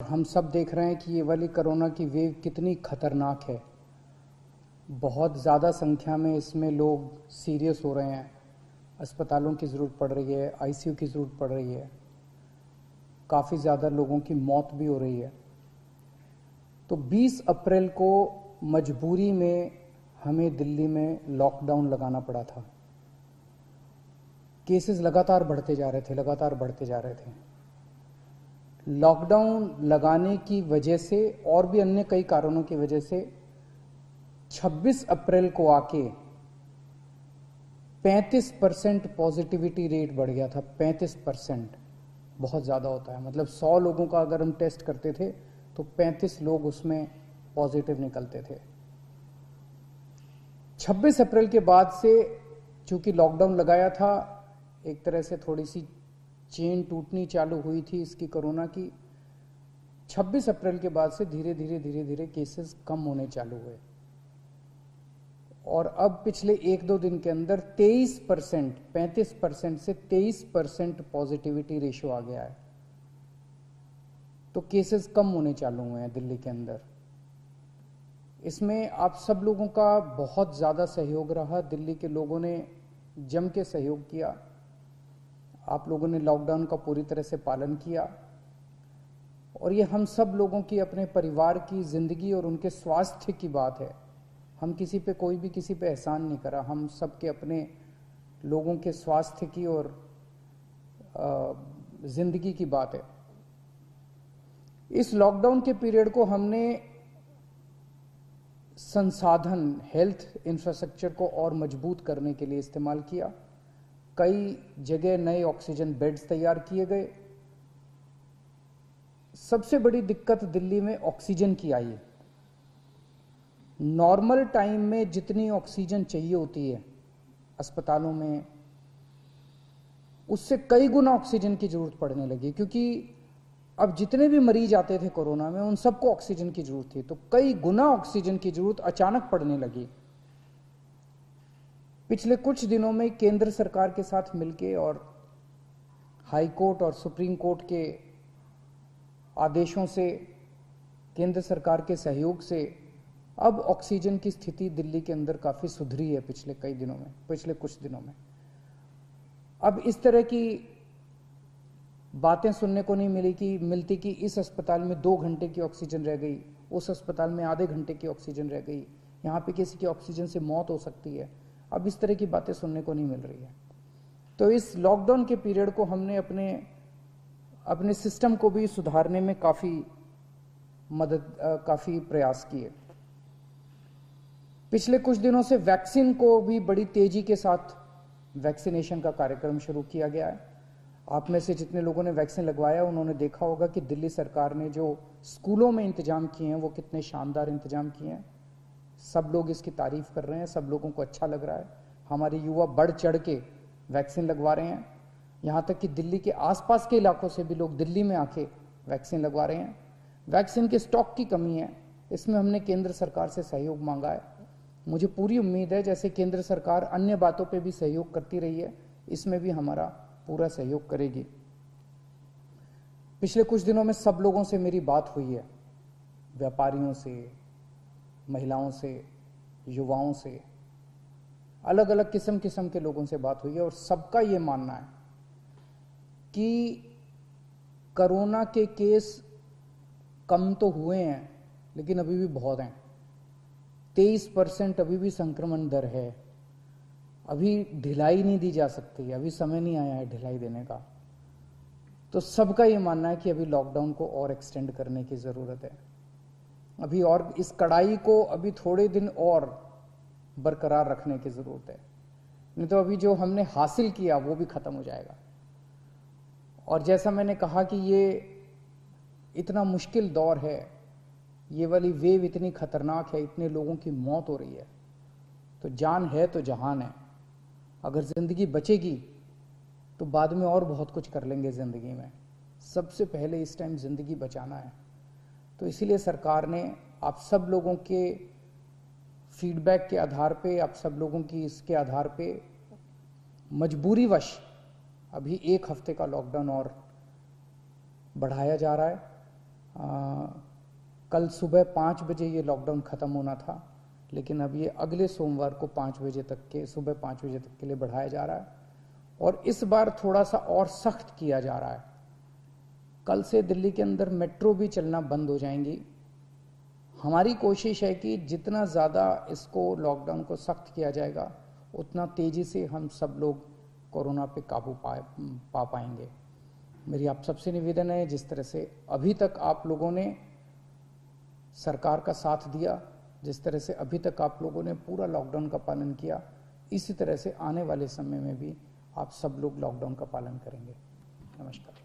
हम सब देख रहे हैं कि ये वाली कोरोना की वेव कितनी खतरनाक है। बहुत ज़्यादा संख्या में इसमें लोग सीरियस हो रहे हैं, अस्पतालों की ज़रूरत पड़ रही है, आईसीयू की ज़रूरत पड़ रही है, काफ़ी ज़्यादा लोगों की मौत भी हो रही है। तो 20 अप्रैल को मजबूरी में हमें दिल्ली में लॉकडाउन लगाना पड़ा था। केसेस लगातार बढ़ते जा रहे थे। लॉकडाउन लगाने की वजह से और भी अन्य कई कारणों की वजह से 26 अप्रैल को आके 35% पॉजिटिविटी रेट बढ़ गया था। 35% बहुत ज़्यादा होता है। मतलब 100 लोगों का अगर हम टेस्ट करते थे तो 35 लोग उसमें पॉजिटिव निकलते थे। 26 अप्रैल के बाद से चूंकि लॉकडाउन लगाया था, एक तरह से थोड़ी सी चेन टूटनी चालू हुई थी इसकी कोरोना की। 26 अप्रैल के बाद से धीरे धीरे केसेस कम होने चालू हुए और अब पिछले 1-2 दिन के अंदर 23%, 35% से 23% पॉजिटिविटी रेशियो आ गया है। तो केसेस कम होने चालू हुए हैं दिल्ली के अंदर। इसमें आप सब लोगों का बहुत ज़्यादा सहयोग रहा। दिल्ली के लोगों ने जम के सहयोग किया। आप लोगों ने लॉकडाउन का पूरी तरह से पालन किया और ये हम सब लोगों की, अपने परिवार की जिंदगी और उनके स्वास्थ्य की बात है। हम किसी पे, कोई भी किसी पे एहसान नहीं करा। हम सब के अपने लोगों के स्वास्थ्य की और जिंदगी की बात है। इस लॉकडाउन के पीरियड को हमने संसाधन, हेल्थ इंफ्रास्ट्रक्चर को और मजबूत करने के लिए इस्तेमाल किया। कई जगह नए ऑक्सीजन बेड्स तैयार किए गए। सबसे बड़ी दिक्कत दिल्ली में ऑक्सीजन की आई है। नॉर्मल टाइम में जितनी ऑक्सीजन चाहिए होती है अस्पतालों में, उससे कई गुना ऑक्सीजन की जरूरत पड़ने लगी, क्योंकि अब जितने भी मरीज आते थे कोरोना में उन सबको ऑक्सीजन की जरूरत थी। तो कई गुना ऑक्सीजन की जरूरत अचानक पड़ने लगी। पिछले कुछ दिनों में केंद्र सरकार के साथ मिलके और हाई कोर्ट और सुप्रीम कोर्ट के आदेशों से, केंद्र सरकार के सहयोग से अब ऑक्सीजन की स्थिति दिल्ली के अंदर काफ़ी सुधरी है पिछले कुछ दिनों में। अब इस तरह की बातें सुनने को नहीं मिलती कि इस अस्पताल में 2 घंटे की ऑक्सीजन रह गई, उस अस्पताल में आधे घंटे की ऑक्सीजन रह गई, यहाँ पे किसी की ऑक्सीजन से मौत हो सकती है। अब इस तरह की बातें सुनने को नहीं मिल रही है। तो इस लॉकडाउन के पीरियड को हमने अपने सिस्टम को भी सुधारने में काफ़ी प्रयास किए। पिछले कुछ दिनों से वैक्सीन को भी बड़ी तेजी के साथ वैक्सीनेशन का कार्यक्रम शुरू किया गया है। आप में से जितने लोगों ने वैक्सीन लगवाया उन्होंने देखा होगा कि दिल्ली सरकार ने जो स्कूलों में इंतजाम किए हैं वो कितने शानदार इंतजाम किए हैं। सब लोग इसकी तारीफ कर रहे हैं, सब लोगों को अच्छा लग रहा है। हमारे युवा बढ़ चढ़ के वैक्सीन लगवा रहे हैं। यहाँ तक कि दिल्ली के आसपास के इलाकों से भी लोग दिल्ली में आके वैक्सीन लगवा रहे हैं। वैक्सीन के स्टॉक की कमी है, इसमें हमने केंद्र सरकार से सहयोग मांगा है। मुझे पूरी उम्मीद है, जैसे केंद्र सरकार अन्य बातों पे भी सहयोग करती रही है, इसमें भी हमारा पूरा सहयोग करेगी। पिछले कुछ दिनों में सब लोगों से मेरी बात हुई है, व्यापारियों से, महिलाओं से, युवाओं से, अलग अलग किस्म के लोगों से बात हुई है और सबका ये मानना है कि कोरोना के केस कम तो हुए हैं लेकिन अभी भी बहुत हैं। 23% अभी भी संक्रमण दर है। अभी ढिलाई नहीं दी जा सकती, अभी समय नहीं आया है ढिलाई देने का। तो सबका ये मानना है कि अभी लॉकडाउन को और एक्सटेंड करने की ज़रूरत है। अभी और इस कड़ाई को अभी थोड़े दिन और बरकरार रखने की ज़रूरत है, नहीं तो अभी जो हमने हासिल किया वो भी ख़त्म हो जाएगा। और जैसा मैंने कहा कि ये इतना मुश्किल दौर है, ये वाली वेव इतनी खतरनाक है, इतने लोगों की मौत हो रही है, तो जान है तो जहान है। अगर ज़िंदगी बचेगी तो बाद में और बहुत कुछ कर लेंगे ज़िंदगी में। सबसे पहले इस टाइम ज़िंदगी बचाना है। तो इसीलिए सरकार ने आप सब लोगों के फीडबैक के आधार पे, आप सब लोगों की इसके आधार पे मजबूरीवश अभी 1 हफ्ते का लॉकडाउन और बढ़ाया जा रहा है। कल सुबह 5 बजे ये लॉकडाउन ख़त्म होना था, लेकिन अब ये अगले सोमवार को 5 बजे तक के, सुबह 5 बजे तक के लिए बढ़ाया जा रहा है और इस बार थोड़ा सा और सख्त किया जा रहा है। कल से दिल्ली के अंदर मेट्रो भी चलना बंद हो जाएंगी। हमारी कोशिश है कि जितना ज़्यादा इसको लॉकडाउन को सख्त किया जाएगा उतना तेज़ी से हम सब लोग कोरोना पे काबू पा पाएंगे। मेरी आप सबसे निवेदन है, जिस तरह से अभी तक आप लोगों ने सरकार का साथ दिया, जिस तरह से अभी तक आप लोगों ने पूरा लॉकडाउन का पालन किया, इसी तरह से आने वाले समय में भी आप सब लोग लॉकडाउन का पालन करेंगे। नमस्कार।